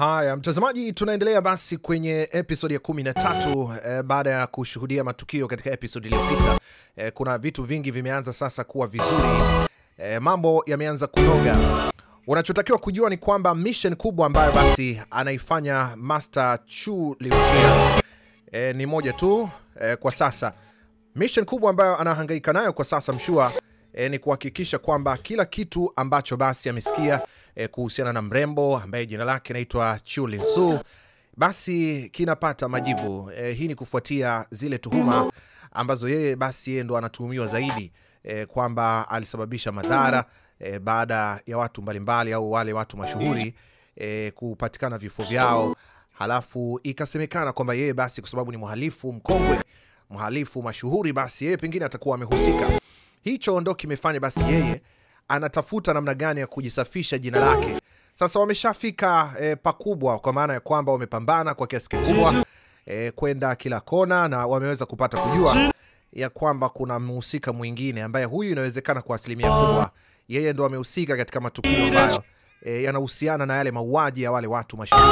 Haya mtazamaji, tunaendelea basi kwenye episode ya 13 baada ya kushuhudia matukio katika episode iliyopita. Kuna vitu vingi vimeanza sasa kuwa vizuri. Mambo yameanza kunoga. Unachotakiwa kujua ni kwamba mission kubwa ambayo basi anaifanya Master Chu Liuxia ni moja tu kwa sasa. Mission kubwa ambayo anahangaika nayo kwa sasa Mshua ni kuhakikisha kwamba kila kitu ambacho basi amesikia kuhusiana na mrembo ambaye jina lake naitwa Chu Linsu basi kinapata majibu. Hii ni kufuatia zile tuhuma ambazo yeye ndo anatuhumiwa zaidi, kwamba alisababisha madhara baada ya watu mbalimbali au wale watu mashuhuri kupatikana vifo vyao. Halafu ikasemekana kwamba yeye basi kwa sababu ni mhalifu mkongwe, mhalifu mashuhuri, basi yeye pengine atakuwa amehusika. Hicho ndo kimefanya basi yeye anatafuta namna gani ya kujisafisha jina lake. Sasa wameshafika pakubwa, kwa maana ya kwamba wamepambana kwa kiasi kikubwa kwenda kila kona, na wameweza kupata kujua ya kwamba kuna mhusika mwingine ambaye huyu inawezekana kwa asilimia kubwa yeye ndo amehusika katika matukio ambayo yanahusiana na yale mauaji ya wale watu mashuhuri.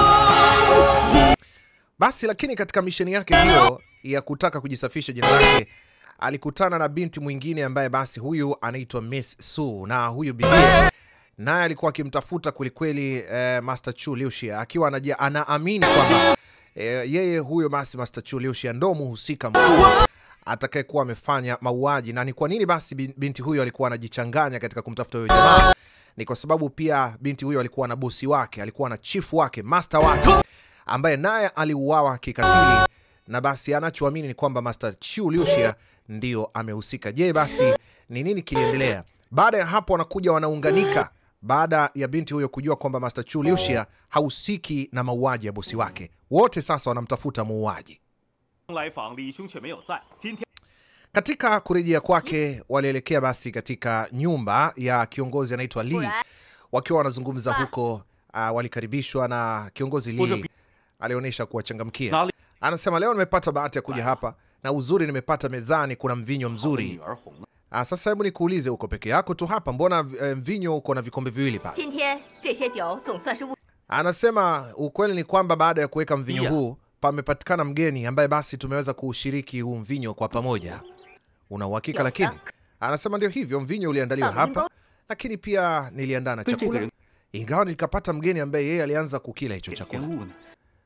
Basi lakini katika misheni yake hiyo ya kutaka kujisafisha jina lake alikutana na binti mwingine ambaye basi huyu anaitwa Miss Su, na huyu bibi naye alikuwa akimtafuta kwelikweli Master Chu Liuxia, akiwa anaamini kwamba yeye huyo basi Master Chu Liuxia ndo mhusika mkuu atakayekuwa amefanya mauaji. Na ni kwa nini basi binti huyo alikuwa anajichanganya katika kumtafuta huyo jamaa? Ni kwa sababu pia binti huyo alikuwa na bosi wake, alikuwa na chief wake, master wake ambaye naye aliuawa kikatili, na basi anachoamini ni kwamba Master Chu Liuxia ndio amehusika. Je, basi ni nini kiliendelea? Baada ya hapo wanakuja wanaunganika, baada ya binti huyo kujua kwamba Master Chu Liuxia hahusiki na mauaji ya bosi wake. Wote sasa wanamtafuta muuaji. Katika kurejea kwake walielekea basi katika nyumba ya kiongozi anaitwa Li. Wakiwa wanazungumza huko, walikaribishwa na kiongozi Li. Alionyesha kuwachangamkia. Anasema leo nimepata bahati ya kuja hapa, na uzuri nimepata mezani kuna mvinyo mzuri. Sasa hebu nikuulize, uko peke yako tu hapa? Mbona mvinyo uko na vikombe viwili pale? Anasema ukweli ni kwamba baada ya kuweka mvinyo huu pamepatikana mgeni ambaye basi tumeweza kuushiriki huu mvinyo kwa pamoja. Una uhakika? Lakini anasema ndio hivyo, mvinyo uliandaliwa hapa, lakini pia niliandaa na chakula, ingawa nilikapata mgeni ambaye yeye alianza kukila hicho chakula.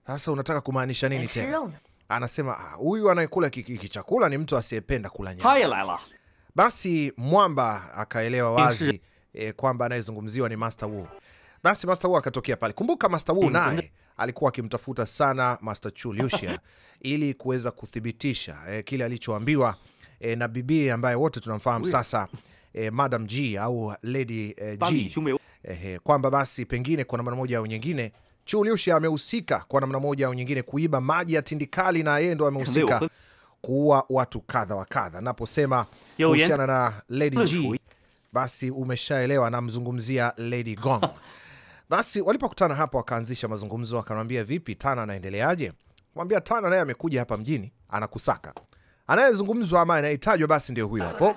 Sasa unataka kumaanisha nini tena? Anasema huyu anayekula chakula ni mtu asiyependa kula nyama. Basi Mwamba akaelewa wazi kwamba anayezungumziwa ni Master Wu. Basi Master Wu akatokea pale. Kumbuka Master Wu naye alikuwa akimtafuta sana Master Chu Liuxia ili kuweza kuthibitisha kile alichoambiwa na bibi ambaye wote tunamfahamu sasa, Madam G au Lady G, kwamba basi pengine kwa namna moja au nyingine Chu Liuxia amehusika kwa namna moja au nyingine kuiba maji ya tindikali, na yeye ndo amehusika kuua watu kadha wa kadha. Naposema kuhusiana na Lady G, basi umeshaelewa, namzungumzia Lady Gong. Basi walipokutana hapa wakaanzisha mazungumzo, akamwambia vipi Tana anaendeleaje? Mwambia Tana naye amekuja hapa mjini anakusaka. Anayezungumzwa ama anayetajwa basi ndio huyo hapo.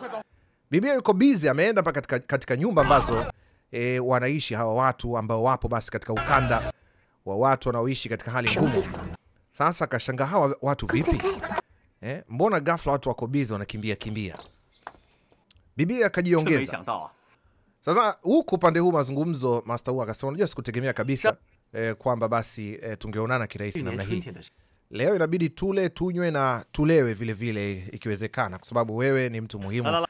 Bibi yuko busy, ameenda mpaka katika nyumba ambazo wanaishi hawa watu ambao wapo basi katika ukanda wa watu wanaoishi katika hali ngumu. Sasa akashangaa hawa watu vipi? Mbona ghafla watu wako busy wanakimbia kimbia? Bibi akajiongeza. Sasa huko upande huu mazungumzo, Master Wu akasema unajua sikutegemea kabisa kwamba basi tungeonana kirahisi namna hii. Leo inabidi tule, tunywe na tulewe vile vile ikiwezekana, kwa sababu wewe ni mtu muhimu.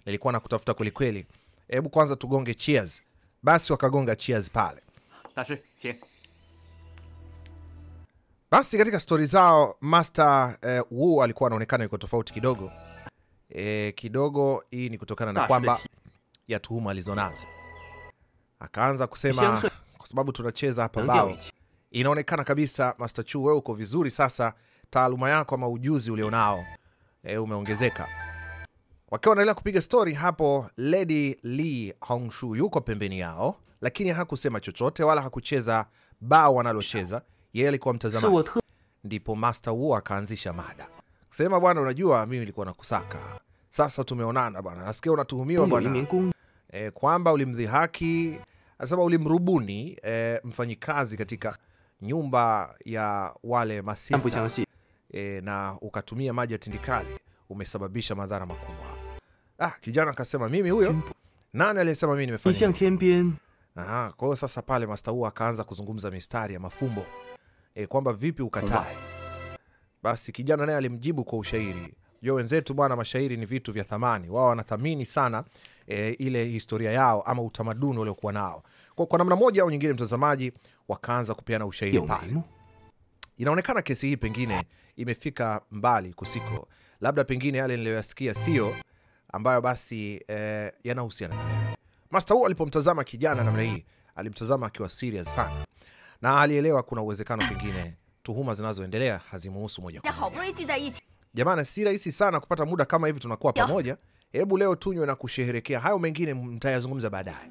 Nilikuwa nakutafuta kweli kweli. Hebu kwanza tugonge cheers. Basi wakagonga cheers pale. Basi katika story zao Master Wu alikuwa anaonekana yuko tofauti kidogo. Kidogo hii ni kutokana na kwamba ya tuhuma alizonazo. Akaanza kusema kwa sababu tunacheza hapa bao, inaonekana kabisa Master Chu wewe uko vizuri sasa, taaluma yako ama ujuzi ulionao umeongezeka. Wakiwa wanaendelea kupiga story hapo, Lady Li Hongshu yuko pembeni yao, lakini hakusema chochote wala hakucheza bao wanalocheza. Yeye alikuwa mtazamaji. Ndipo Master Wu akaanzisha mada. Sema bwana, unajua mimi nilikuwa nakusaka. Sasa tumeonana bwana. Nasikia unatuhumiwa bwana kwamba ulimdhihaki, anasema ulimrubuni mfanyikazi katika nyumba ya wale masista na ukatumia maji ya tindikali, umesababisha madhara makubwa. Kijana akasema mimi huyo? Nani aliyesema mimi nimefanya? Kwa hiyo sasa pale Master Wu akaanza kuzungumza mistari ya mafumbo. Kwamba vipi ukatae. Basi kijana naye alimjibu kwa ushairi. Wenzetu bwana, mashairi ni vitu vya thamani. Wao wanathamini sana ile historia yao ama utamaduni waliokuwa nao. Kwa namna moja au nyingine, mtazamaji, wakaanza kupeana ushairi pale. Inaonekana kesi hii pengine imefika mbali kusiko. Labda pengine yale niliyoyasikia sio ambayo basi yanahusiana na wewe. Master Wu alipomtazama kijana namna hii, alimtazama akiwa serious sana. Na alielewa kuna uwezekano pengine tuhuma zinazoendelea hazimuhusu moja kwa moja. Jamani, si rahisi sana kupata muda kama hivi tunakuwa pamoja. Hebu leo tunywe na kusherehekea. Hayo mengine mtayazungumza baadaye.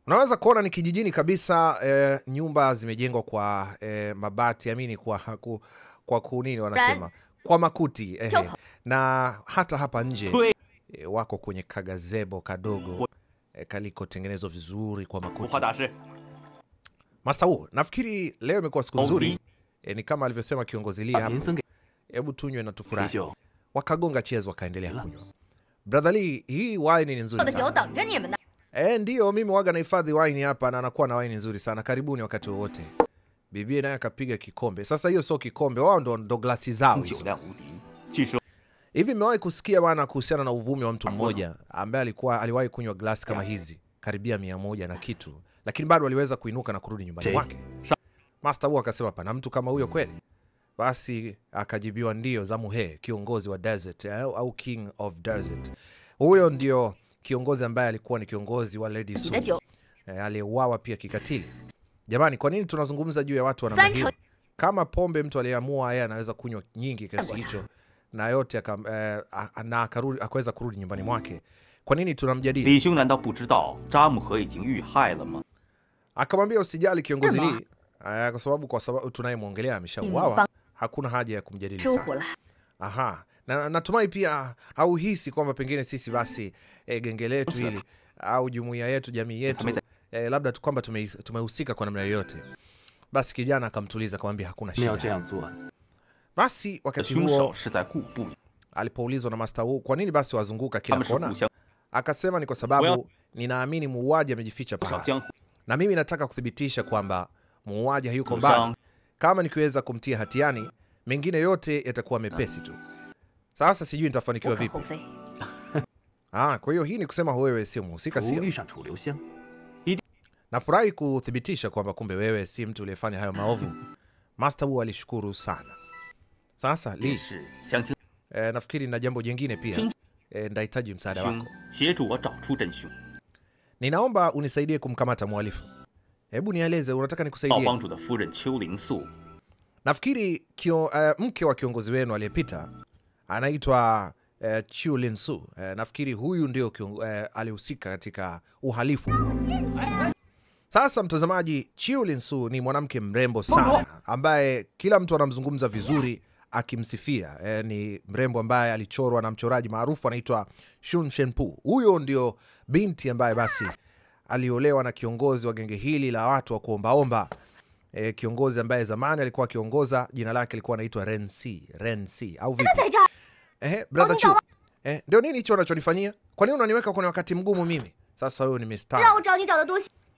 Unaweza kuona ni kijijini kabisa, nyumba zimejengwa kwa mabati, amini kwa kunini wanasema, kwa makuti. Na hata hapa nje wako kwenye kagazebo kadogo kaliko tengenezwa vizuri kwa makuti. Master Wu, nafikiri leo imekuwa siku nzuri. Ni kama alivyosema kiongozi Lee hapa. Hebu tunywe na tufurahi. Wakagonga cheers wakaendelea kunywa. Brother Lee, hii wine ni nzuri sana. Ndio, mimi waga nahifadhi wine hapa na anakuwa na wine nzuri sana. Karibuni wakati wowote. Bibi naye akapiga kikombe. Sasa hiyo sio kikombe, wao ndo glasi zao hizo. Hivi mmewahi kusikia bwana kuhusiana na uvumi wa mtu mmoja ambaye aliwahi kunywa glasi kama hizi karibia 100 na kitu, lakini bado aliweza kuinuka na kurudi nyumbani mwake? Master Wu akasema pana mtu kama huyo kweli? Basi akajibiwa ndio, Zamuhe, kiongozi wa desert au king of desert. Huyo ndio kiongozi ambaye alikuwa ni kiongozi wa Lady Su, aliyeuawa pia kikatili. Jamani, kwa nini tunazungumza juu ya watu wa namna hiyo? Kama pombe mtu aliamua yeye anaweza kunywa nyingi kiasi hicho na yote akaweza kurudi nyumbani mwake, kwa nini tunamjadili? Akamwambia usijali kiongozi Lee, kwa sababu tunayemwongelea ameshauawa, hakuna haja ya kumjadili sana. Na natumai pia hauhisi kwamba pengine sisi basi genge letu hili au jumuiya yetu, jamii yetu, labda kwamba tumehusika kwa namna yoyote. Basi kijana akamtuliza, akamwambia hakuna shida. Basi wakati huo alipoulizwa na Master Wu kwa nini basi wazunguka kila kona, akasema ni kwa sababu ninaamini muuaji amejificha pale, na mimi nataka kuthibitisha kwamba muuaji hayuko mbali. Kama nikiweza kumtia hatiani, mengine yote yatakuwa mepesi tu. Sasa sijui nitafanikiwa vipi. Kwa hiyo hii ni kusema wewe sio mhusika, sio? Nafurahi kuthibitisha kwamba kumbe wewe si mtu uliyefanya hayo maovu. Master Wu alishukuru sana. Sasa Lee, nafikiri na jambo jingine pia. Ndahitaji msaada wako. Ninaomba unisaidie kumkamata mhalifu. Hebu nieleze unataka nikusaidie. Nafikiri mke wa kiongozi wenu aliyepita anaitwa Chiu Lin-su. Nafikiri huyu ndio alihusika katika uhalifu huo. Sasa mtazamaji, Chiu Lin-su ni mwanamke mrembo sana ambaye kila mtu anamzungumza vizuri akimsifia. Ni mrembo ambaye alichorwa na mchoraji maarufu anaitwa Shun Shenpu. Huyo ndio binti ambaye basi aliolewa na kiongozi wa genge hili la watu wa kuombaomba. Kiongozi ambaye zamani alikuwa akiongoza, jina lake alikuwa anaitwa Ren Si au vipi? Brother Chu. Ndio nini hicho unachonifanyia? Kwa nini unaniweka kwenye wakati mgumu mimi? Sasa wewe nimestar.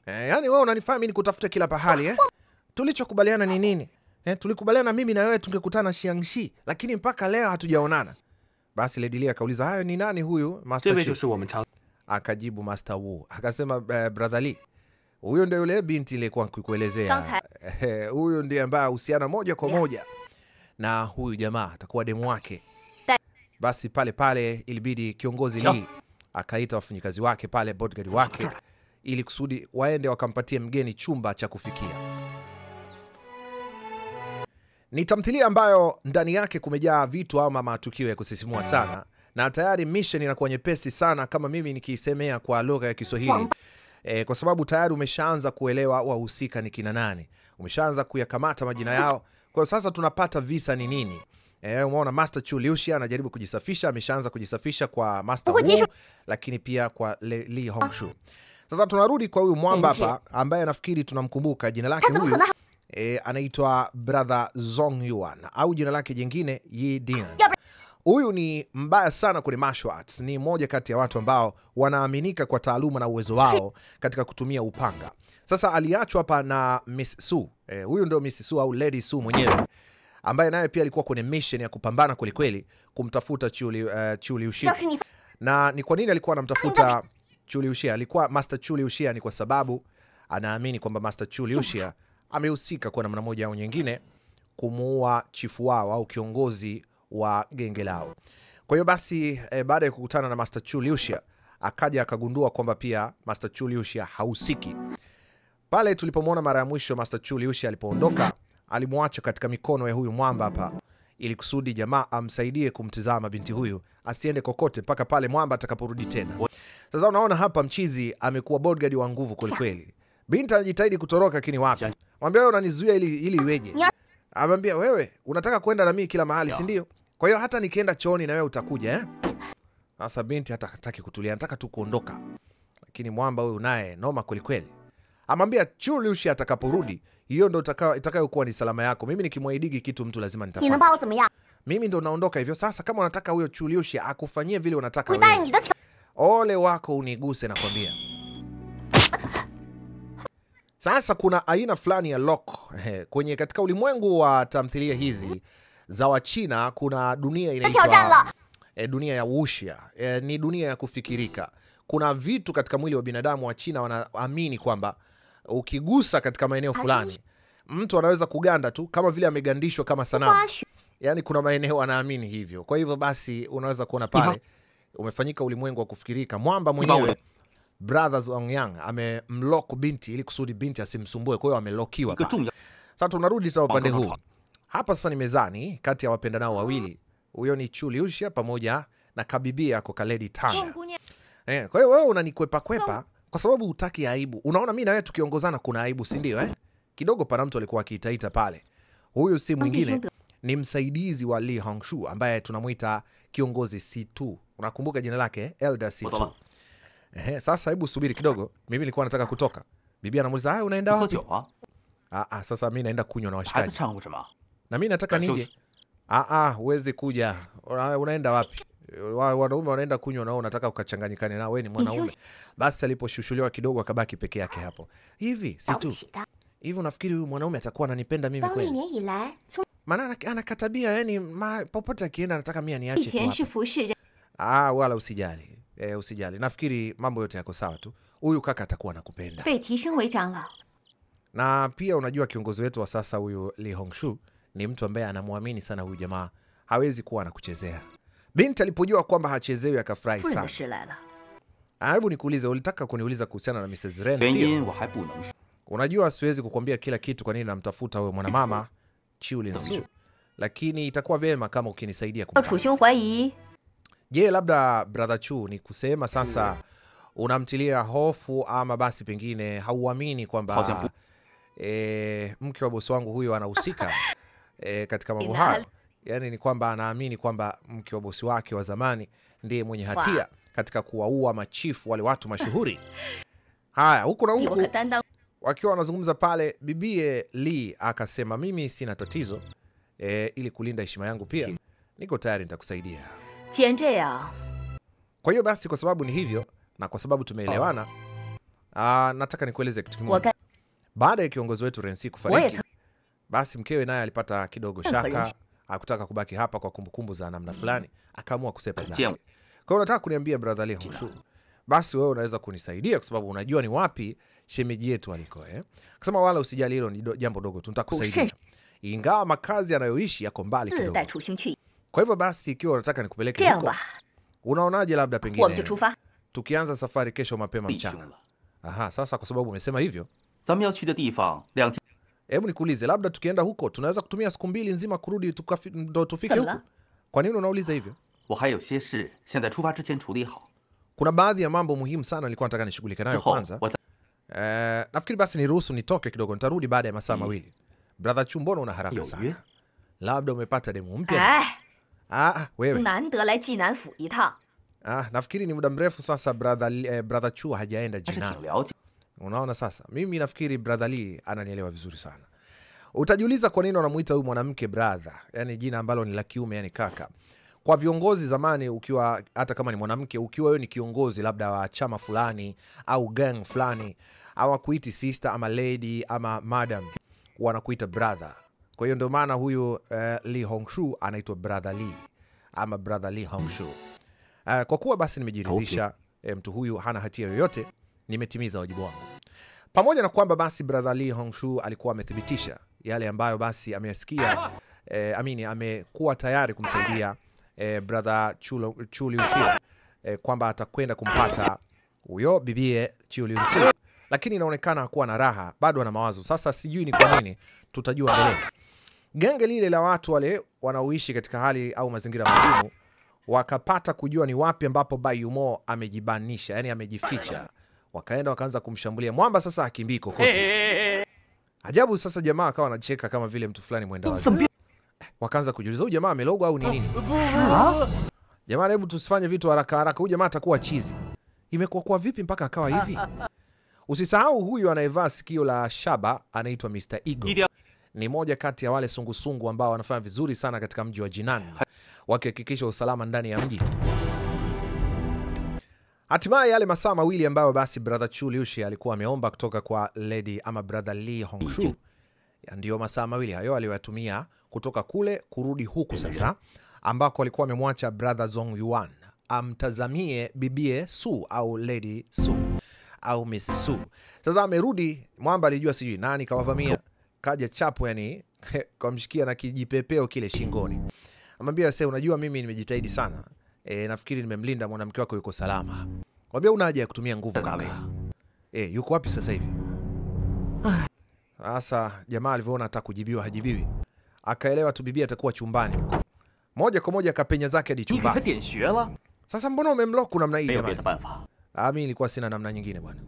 Yaani wewe unanifanya mimi nikutafute kila pahali Tulichokubaliana ni nini? Tulikubaliana mimi na wewe tungekutana Xiangxi, lakini mpaka leo hatujaonana. Basi Lady Lee akauliza, hayo ni nani huyu Master Chu? Akajibu Master Wu, akasema Brother Lee, huyo ndio yule binti nilikuwa kukuelezea. Huyo ndiye ambaye uhusiana moja kwa moja na huyu jamaa, atakuwa demu wake. Basi pale ilibidi kiongozi Lee akaita wafanyikazi wake pale, bodyguard wake, ili kusudi waende wakampatie mgeni chumba cha kufikia. Ni tamthilia ambayo ndani yake kumejaa vitu ama matukio ya kusisimua sana, na tayari mission inakuwa nyepesi sana kama mimi nikisemea kwa lugha ya Kiswahili. Kwa sababu tayari umeshaanza kuelewa wahusika ni kina nani. Umeshaanza kuyakamata majina yao. Kwa sasa tunapata visa ni nini. Umeona Master Chu Liuxia anajaribu kujisafisha, ameshaanza kujisafisha kwa Master Wu, lakini pia kwa Li Hongxue. Sasa tunarudi kwa huyu mwamba hapa ambaye nafikiri tunamkumbuka jina lake huyu. Anaitwa Brother Zhong Yuan au jina lake jingine Yi Dian. Huyu ni mbaya sana kwenye martial arts. Ni mmoja kati ya watu ambao wanaaminika kwa taaluma na uwezo wao katika kutumia upanga. Sasa aliachwa hapa na Miss Su. Huyu ndio Miss Su au Lady Su mwenyewe, ambaye naye pia alikuwa kwenye mission ya kupambana kweli kweli kumtafuta Chu Liuxia. Na ni kwa nini alikuwa anamtafuta Chu Liuxia? Alikuwa Master Chu Liuxia ni kwa sababu anaamini kwamba Master Chu Liuxia amehusika kwa namna moja au nyingine kumuua chifu wao au kiongozi wa genge lao. Kwa hiyo basi baada ya kukutana na Master Chu Liuxia akaja akagundua kwamba pia Master Chu Liuxia hahusiki. Pale tulipomwona mara ya mwisho Master Chu Liuxia alipoondoka, alimwacha katika mikono ya huyu mwamba hapa ili kusudi jamaa amsaidie kumtizama binti huyu asiende kokote mpaka pale mwamba atakaporudi tena. Sasa unaona hapa mchizi amekuwa bodyguard wa nguvu kweli kweli. Binti anajitahidi kutoroka lakini wapi? Mwambie wewe unanizuia ili iweje? Amwambia wewe unataka kwenda na mimi kila mahali, si ndio? Kwa hiyo hata nikienda chooni na wewe utakuja eh? Sasa binti hata hataki kutulia, anataka tu kuondoka. Lakini mwamba huyu naye noma kweli kweli. Amwambia Chu Liuxia atakaporudi, hiyo ndo itakayokuwa ni salama yako. Mimi nikimwaidigi kitu mtu lazima nitafanya. Mimi ndo naondoka hivyo. Sasa kama unataka huyo Chu Liuxia akufanyie vile unataka wewe, ole wako uniguse na kwambia. Sasa kuna aina fulani ya lock kwenye katika ulimwengu wa tamthilia hizi za Wachina. Kuna dunia inaitwa dunia ya wuxia. Ni dunia ya kufikirika. Kuna vitu katika mwili wa binadamu wa China wanaamini kwamba ukigusa katika maeneo fulani mtu anaweza kuganda tu kama vile amegandishwa kama sanamu. Yani kuna maeneo wanaamini hivyo. Kwa hivyo basi unaweza kuona pale umefanyika ulimwengu wa kufikirika. Mwamba mwenyewe Brother Zhong Yang amemlock binti ili kusudi binti asimsumbue. Kwa hiyo amelokiwa pale. Sasa tunarudi tena upande huu. Hapa sasa ni mezani kati ya wapendanao wawili. Huyo ni Chu Liuxia pamoja na kabibi yako Kaledi Tang. Kwa hiyo wewe unanikwepa kwepa kwa sababu hutaki aibu. Unaona mimi na wewe tukiongozana kuna aibu, si ndio Kidogo pana mtu alikuwa akiitaita pale. Huyu si mwingine ni msaidizi wa Li Hongxue ambaye tunamuita kiongozi C2. Unakumbuka jina lake? Elder C2. Sasa hebu subiri kidogo. Mimi nilikuwa nataka kutoka. Bibi anamuuliza, "Ah, unaenda wapi?" Sasa mimi naenda kunywa na washikaji. Na mimi nataka nije. Huwezi kuja. Unaenda wapi? Wanaume wanaenda kunywa nao, unataka ukachanganyikane nao, wewe ni mwanaume. Basi aliposhushuliwa kidogo akabaki peke yake hapo. Hivi si tu. Hivi unafikiri huyu mwanaume atakuwa ananipenda mimi kweli? Maana anakatabia yani popote akienda anataka mimi niache tu hapa. Wala usijali. Usijali. Nafikiri mambo yote yako sawa tu. Huyu kaka atakuwa anakupenda. Na pia unajua kiongozi wetu wa sasa huyu Li Hongxue ni mtu ambaye anamwamini sana huyu jamaa. Hawezi kuwa anakuchezea. Binti alipojua kwamba hachezewi akafurahi sana. Hebu nikuulize, ulitaka kuniuliza kuhusiana na Mrs. Ren, sio? Unajua siwezi kukwambia kila kitu kwa nini namtafuta wewe mwanamama Chu Liuxia. Lakini itakuwa vyema kama ukinisaidia kumpata. Je, labda Brother Chu ni kusema sasa unamtilia hofu ama basi pengine hauamini kwamba mke wa bosi wangu huyu anahusika katika mambo hayo? Yani ni kwamba anaamini kwamba mke wa bosi wake wa zamani ndiye mwenye hatia katika kuwaua machifu wale watu mashuhuri. Haya, huku na huku wakiwa wanazungumza pale, bibie Li akasema mimi sina tatizo, ili kulinda heshima yangu pia niko tayari nitakusaidia. Kwa hiyo basi kwa sababu ni hivyo na kwa sababu tumeelewana, nataka nikueleze kitu kimoja. Baada ya kiongozi wetu Rensi kufariki, basi mkewe naye alipata kidogo shaka, hakutaka kubaki hapa kwa kumbukumbu za namna fulani, akaamua kusepa zake. Kwa hiyo nataka kuniambia Brother Li Hongxue, basi wewe unaweza kunisaidia kwa sababu unajua ni wapi shemeji yetu aliko Akasema wala usijali, hilo ni jambo dogo tu, nitakusaidia. Ingawa makazi anayoishi yako mbali kidogo. Kwa hivyo basi ikiwa unataka nikupeleke huko, unaonaje labda pengine tukianza safari kesho mapema mchana? Sasa kwa sababu umesema hivyo, hebu nikuulize, labda tukienda huko tunaweza kutumia siku 2 nzima kurudi ndo tufike huko? Kwa nini unauliza hivyo? Kuna baadhi ya mambo muhimu sana nilikuwa nataka nishughulike nayo kwanza. Nafikiri basi niruhusu nitoke kidogo, nitarudi baada ya masaa 2. Brother Chu, mbona una haraka sana? Labda umepata demu mpya? Wewe. Nafikiri ni muda mrefu sasa brother Chu hajaenda Jinan. Unaona sasa, mimi nafikiri brother Lee ananielewa vizuri sana. Utajiuliza kwa nini wanamuita huyu mwanamke brother, yani jina ambalo ni la kiume, yani kaka. Kwa viongozi zamani, ukiwa hata kama ni mwanamke, ukiwa wewe ni kiongozi labda wa chama fulani au gang fulani, hawakuiti sister ama lady ama madam, wanakuita brother. Kwa hiyo ndio maana huyu Lee Hongshu anaitwa brother Lee ama brother Lee Hongshu. Kwa kuwa basi nimejiridhisha mtu huyu hana hatia yoyote, nimetimiza wajibu wangu. Pamoja na kwamba basi brother Lee Hongshu alikuwa amethibitisha yale ambayo basi amesikia, amekuwa tayari kumsaidia brother Chu Liuxia, kwamba atakwenda kumpata huyo bibie Chu Liuxia, lakini inaonekana hakuwa na raha, bado ana mawazo. Sasa sijui ni kwa nini, tutajua mbele. Genge lile la watu wale wanaoishi katika hali au mazingira magumu wakapata kujua ni wapi ambapo Bai Yumo amejibanisha, yani amejificha. Wakaenda wakaanza kumshambulia mwamba, sasa akimbii kokote. Ajabu sasa jamaa akawa anacheka kama vile mtu fulani mwenda wazi. Wakaanza kujiuliza huyu jamaa amelogwa au ni nini? Jamaa, hebu tusifanye vitu haraka haraka, huyu jamaa atakuwa chizi. Imekuwa kwa vipi mpaka akawa hivi? Usisahau huyu anayevaa sikio la shaba anaitwa Mr. Eagle. Ni moja kati ya wale sungusungu ambao wanafanya vizuri sana katika mji wa Jinan, wakihakikisha usalama ndani ya mji. Hatimaye yale masaa mawili ambayo basi brother Chu Liuxia alikuwa ameomba kutoka kwa lady ama brother Lee Hongshu, ndio masaa mawili hayo aliyoyatumia kutoka kule kurudi huku sasa, ambako alikuwa amemwacha brother Zong Yuan amtazamie bibie Su au lady Su au Miss Su. Sasa amerudi, mwamba alijua sijui nani kawavamia, kaja chapo yani kamshikia na kijipepeo kile shingoni. Amwambia sasa, unajua mimi nimejitahidi sana. Nafikiri nimemlinda mwanamke wako, yuko salama. Mwambia una haja ya kutumia nguvu kaka. Yuko wapi sasa hivi? Sasa jamaa alivyoona hata kujibiwa hajibiwi, akaelewa tu bibi atakuwa chumbani huko. Moja kwa moja akapenya zake hadi chumbani. Sasa mbona umemlock namna hii jamani? Mimi nilikuwa sina namna nyingine bwana.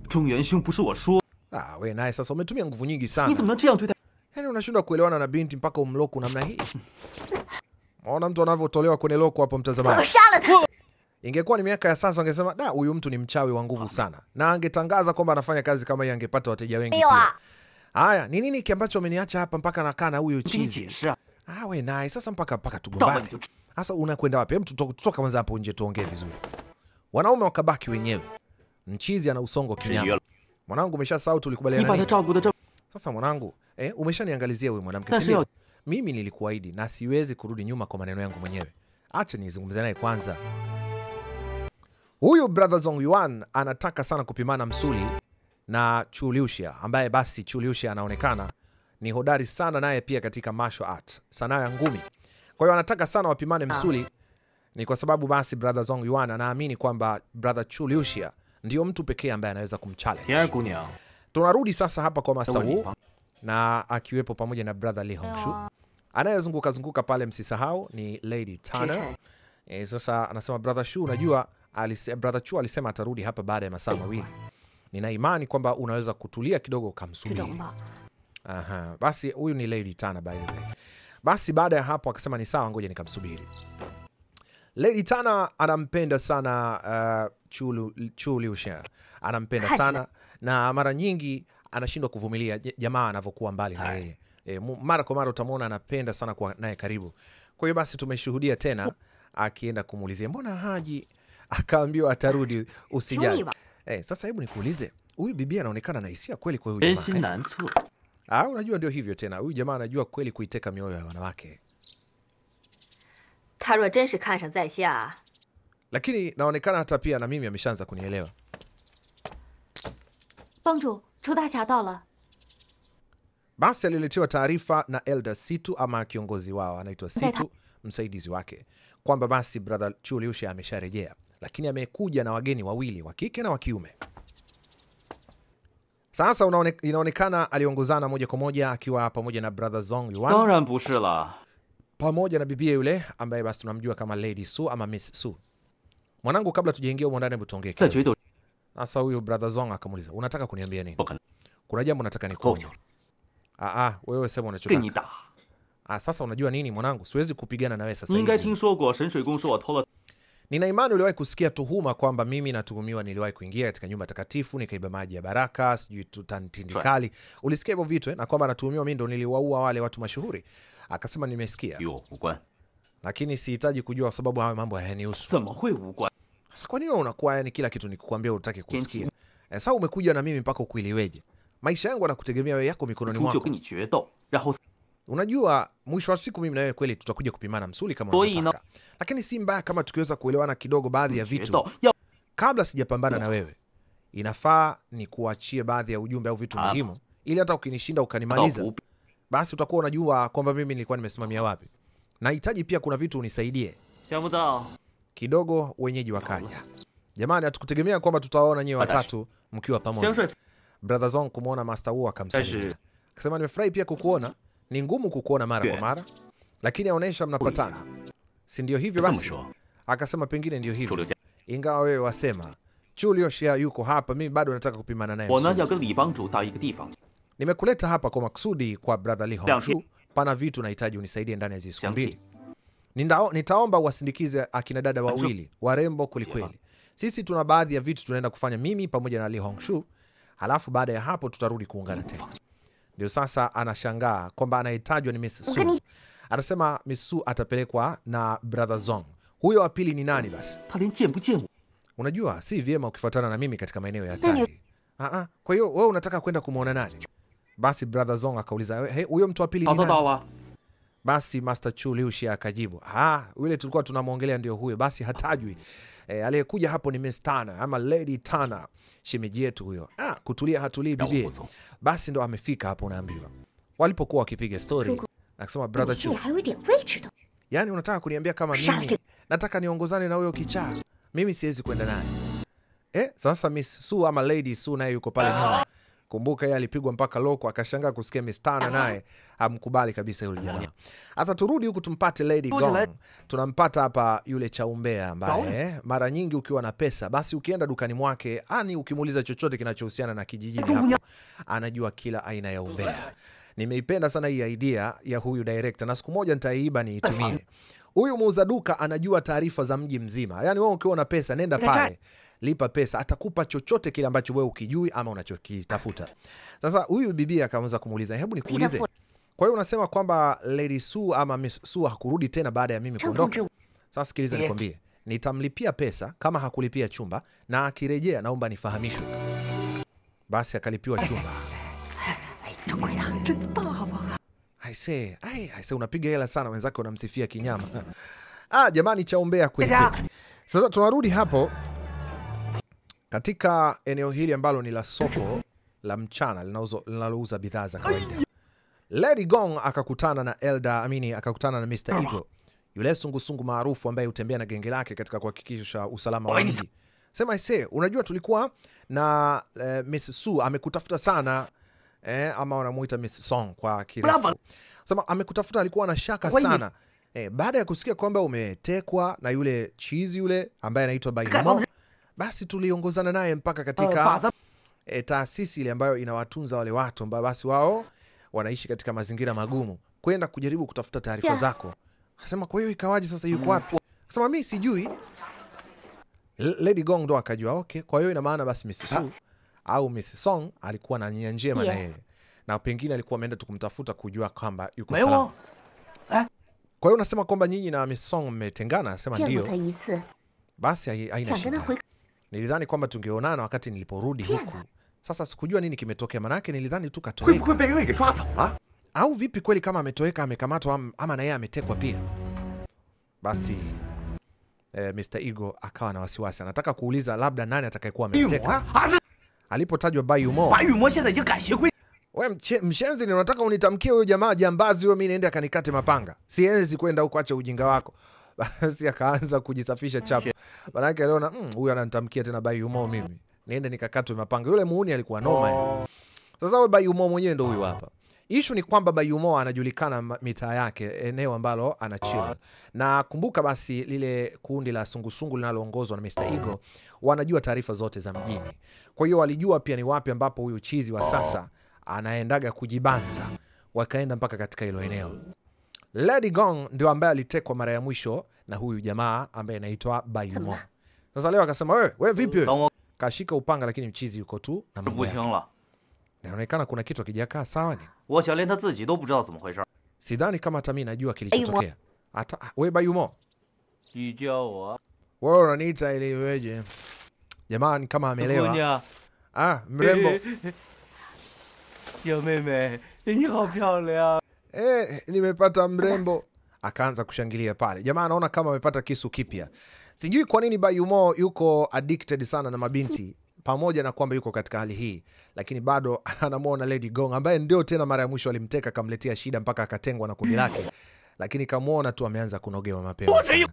Wewe naye sasa umetumia nguvu nyingi sana. Yaani unashindwa kuelewana na binti mpaka umlock namna hii. Maona mtu anavyotolewa kwenye loko hapo, mtazamaji. Ingekuwa ni miaka ya sasa angesema da, huyu mtu ni mchawi wa nguvu sana, na angetangaza kwamba anafanya kazi kama hii, angepata wateja wengi pia. Haya, ni nini ambacho ameniacha hapa mpaka nakaa na huyu chizi? Wewe naye sasa mpaka tugombane. Sasa unakwenda wapi? Hebu tutoka kwanza hapo nje tuongee vizuri. Wanaume wakabaki wenyewe. Mchizi ana usongo kinyama. Mwanangu, umeshasahau tulikubaliana nini? Sasa mwanangu, umeshaniangalizia wewe mwanamke, si ndio? Mimi nilikuahidi na siwezi kurudi nyuma kwa maneno yangu mwenyewe. Acha nizungumze naye kwanza. Huyu brother Zong Yuan anataka sana kupimana msuli na Chu Liuxia, ambaye basi Chu Liuxia anaonekana ni hodari sana naye pia katika martial art, sanaa ya ngumi. Kwa hiyo anataka sana wapimane msuli, ni kwa sababu basi brother Zong Yuan anaamini kwamba brother Chu Liuxia ndio mtu pekee ambaye anaweza kumchallenge. Tunarudi sasa hapa kwa Master Wu na akiwepo pamoja na brother Lee Hongshu. Anayezunguka pale msisahau ni Lady Tana. Sasa anasema brother Shu, unajua brother Chu alisema atarudi hapa baada ya masaa mawili. Nina imani kwamba unaweza kutulia kidogo kamsubiri. Basi huyu ni Lady Tana by the way. Basi baada ya hapo akasema ni sawa, ngoja nikamsubiri. Lady Tana anampenda sana Chu Liuxia. Anampenda sana na mara nyingi anashindwa kuvumilia jamaa anavyokuwa mbali na yeye. Mara kwa mara utamwona anapenda sana kuwa naye karibu. Kwa hiyo basi tumeshuhudia tena akienda kumuulizia mbona haji, akaambiwa atarudi, usijali. Sasa hebu nikuulize, huyu bibi anaonekana na hisia kweli kwa huyu jamaa? Unajua ndio hivyo tena, huyu jamaa anajua kweli kuiteka mioyo ya wanawake. Lakini naonekana hata pia na mimi ameshaanza kunielewa. Basi aliletewa taarifa na Elder Situ ama kiongozi wao anaitwa Situ, msaidizi wake, kwamba basi brother Chu Liuxia amesharejea, lakini amekuja na wageni wawili, wa kike na wa kiume. Sasa inaonekana aliongozana moja kwa moja akiwa pamoja na brother Zong Yuan pamoja na bibie yule ambaye basi tunamjua kama Lady Su ama Miss Su. Mwanangu, kabla tujaingia huko ndani, hebu tuongee kidogo. Sasa huyu brother Zong akamuuliza, unataka kuniambia nini? Kuna jambo nataka nikuone. Wewe sema unachotaka. Sasa unajua nini mwanangu, siwezi kupigana na wewe sasa hivi. Nina imani uliwahi kusikia tuhuma kwamba mimi natuhumiwa niliwahi kuingia katika nyumba takatifu nikaiba maji ya baraka, sijui tindikali. Ulisikia hivyo vitu na kwamba natuhumiwa mimi ndo niliwaua wale watu mashuhuri? Akasema nimesikia. Lakini sihitaji kujua kwa sababu hayo mambo hayanihusu. Sasa kwa nini unakuwa yani kila kitu nikukwambia utaki kusikia? Sasa umekuja na mimi mpaka ukuiliweje? Maisha yangu yanakutegemea wewe, yako mikononi mwako. Unajua mwisho wa siku mimi na wewe kweli tutakuja kupimana msuli kama unataka. Lakini si mbaya kama tukiweza kuelewana kidogo baadhi ya vitu. Kabla sijapambana na wewe, inafaa ni kuachie baadhi ya ujumbe au vitu muhimu ili hata ukinishinda ukanimaliza, basi utakuwa unajua kwamba mimi nilikuwa nimesimamia wapi. Nahitaji pia kuna vitu unisaidie. Kidogo wenyeji wakaja. Jamani, hatukutegemea kwamba tutaona nyewe watatu mkiwa pamoja. Brother Zong kumuona Master Wu akamsalimia. Akasema nimefurahi pia kukuona. Ni ngumu kukuona mara kwa mara, lakini aonesha mnapatana. Si ndio hivyo basi? Akasema pengine ndio hivyo. Ingawa wewe wasema Chu Liuxia yuko hapa, mimi bado nataka kupimana naye. Nimekuleta hapa kwa maksudi kwa Brother Li Hongxue. Pana vitu nahitaji unisaidie ndani ya hizo siku mbili. Nitaomba uwasindikize akina dada wawili warembo kulikweli. Sisi tuna baadhi ya vitu tunaenda kufanya mimi pamoja na Li Hongxue. Halafu baada ya hapo tutarudi kuungana tena. Ndio sasa anashangaa kwamba anahitajwa ni Miss Su. Anasema Miss Su atapelekwa na Brother Zong. Huyo wa pili ni nani basi? Unajua si vyema ukifuatana na mimi katika maeneo ya hatari. Kwa hiyo wewe unataka kwenda kumuona nani? Basi Brother Zong akauliza, huyo mtu wa pili ni nani? Basi Master Chu Liuxia akajibu, yule tulikuwa tunamuongelea ndio huyo. Basi hatajui. Aliyekuja hapo ni Miss Tana ama Lady Tana, shemeji yetu huyo. Kutulia hatulii bibi. Basi ndo amefika hapo unaambiwa. Walipokuwa wakipiga story, akasema Brother Chu, yani unataka kuniambia kama mimi nataka niongozane na huyo kichaa? Mimi siwezi kwenda naye. Sasa Miss Su ama Lady Su naye yuko pale nyuma. Kumbuka yeye alipigwa mpaka loko, akashangaa kusikia Miss Tana naye amkubali kabisa yule jamaa. Sasa turudi huku tumpate Lady Gong. Tunampata hapa yule cha umbea ambaye mara nyingi ukiwa na pesa basi ukienda dukani mwake, ukimuuliza chochote kinachohusiana na kijijini hapo, anajua kila aina ya umbea. Nimeipenda sana hii idea ya huyu director na siku moja nitaiiba niitumie. Huyu muuza duka anajua taarifa za mji mzima. Yaani wewe ukiwa na pesa nenda pale, lipa pesa, atakupa chochote kile ambacho wewe ukijui ama unachokitafuta. Sasa huyu bibi akaanza kumuuliza, hebu nikuulize, kwa hiyo unasema kwamba Lady Su ama Miss Su hakurudi tena baada ya mimi kuondoka? Sasa sikiliza nikwambie, nitamlipia pesa kama hakulipia chumba, na akirejea naomba nifahamishwe. Basi akalipiwa chumba. Aise, unapiga hela sana, wenzake wanamsifia kinyama. Jamani cha umbea kweli. Sasa tunarudi hapo katika eneo hili ambalo ni la soko la mchana linalouza bidhaa za kawaida. Lady Gong akakutana na akakutana na Mr. Ego, yule sungusungu maarufu ambaye hutembea na genge lake katika kuhakikisha usalama wa mji. Sema unajua tulikuwa na Miss Su amekutafuta sana, ama wanamuita Miss Song kwa kirefu. Sema amekutafuta, alikuwa na shaka sana. Baada ya kusikia kwamba umetekwa na yule chizi yule ambaye anaitwa Bai Yumo, basi tuliongozana naye mpaka katika taasisi ile ambayo inawatunza wale watu ambao basi wao wanaishi katika mazingira magumu, kwenda kujaribu kutafuta taarifa zako. Anasema kwa hiyo ikawaje sasa, yuko wapi? Anasema mimi sijui. Lady Gong ndo akajua, okay, kwa hiyo ina maana basi Miss Su au Miss Song alikuwa na nia njema na yeye, na pengine alikuwa ameenda tukumtafuta kujua kwamba yuko salama. Kwa hiyo unasema kwamba nyinyi na Miss Song mmetengana? Anasema ndio. Basi haina shida. Nilidhani kwamba tungeonana wakati niliporudi huku. Sasa sikujua nini kimetokea, manake nilidhani tu katoweka. Au vipi kweli kama ametoweka, amekamatwa ama na yeye ametekwa pia? Basi Mr. Ego akawa na wasiwasi, anataka kuuliza labda nani atakayekuwa ameteka. Alipotajwa Bai Yumo, wewe mshenzi, ni unataka unitamkie huyo jamaa jambazi, wewe mimi naenda kanikate mapanga? Siwezi kwenda huko, acha ujinga wako. Basi akaanza kujisafisha chapu. Manake aliona huyu ananitamkia tena Bai Yumo, mimi niende nikakatwe mapanga. Yule muuni alikuwa noma. Sasa wewe Bai Yumo mwenyewe ndio huyu hapa. Issue ni kwamba Bai Yumo anajulikana mitaa yake, eneo ambalo ana chill. Na kumbuka basi lile kundi la sungusungu linaloongozwa na Mr. Ego wanajua taarifa zote za mjini. Kwa hiyo walijua pia ni wapi ambapo huyu chizi wa sasa anaendaga kujibanza. Wakaenda mpaka katika hilo eneo. Lady Gong ndio ambaye alitekwa mara ya mwisho na huyu jamaa ambaye anaitwa Bayumo. Sasa leo akasema wewe vipi wewe? Kashika upanga lakini mchizi yuko tu na mambo yake. Inaonekana kuna kitu kijakaa sawa ni. Sidhani kama hata mimi najua kilichotokea. Hata wewe Bayumo. Wewe unaniita ili weje? Jamaa ni kama amelewa. Mrembo. Nimepata mrembo. Akaanza kushangilia pale. Jamaa anaona kama amepata kisu kipya. Sijui kwa nini Bayumo yuko addicted sana na mabinti, pamoja na kwamba yuko katika hali hii, lakini bado anamuona Lady Gong ambaye ndio tena mara ya mwisho alimteka, kamletea shida mpaka akatengwa na kundi lake. Lakini kamuona tu ameanza kunogewa mapema sana.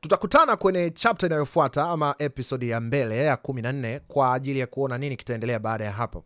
Tutakutana kwenye chapter inayofuata ama episode ya mbele ya 14 kwa ajili ya kuona nini kitaendelea baada ya hapo.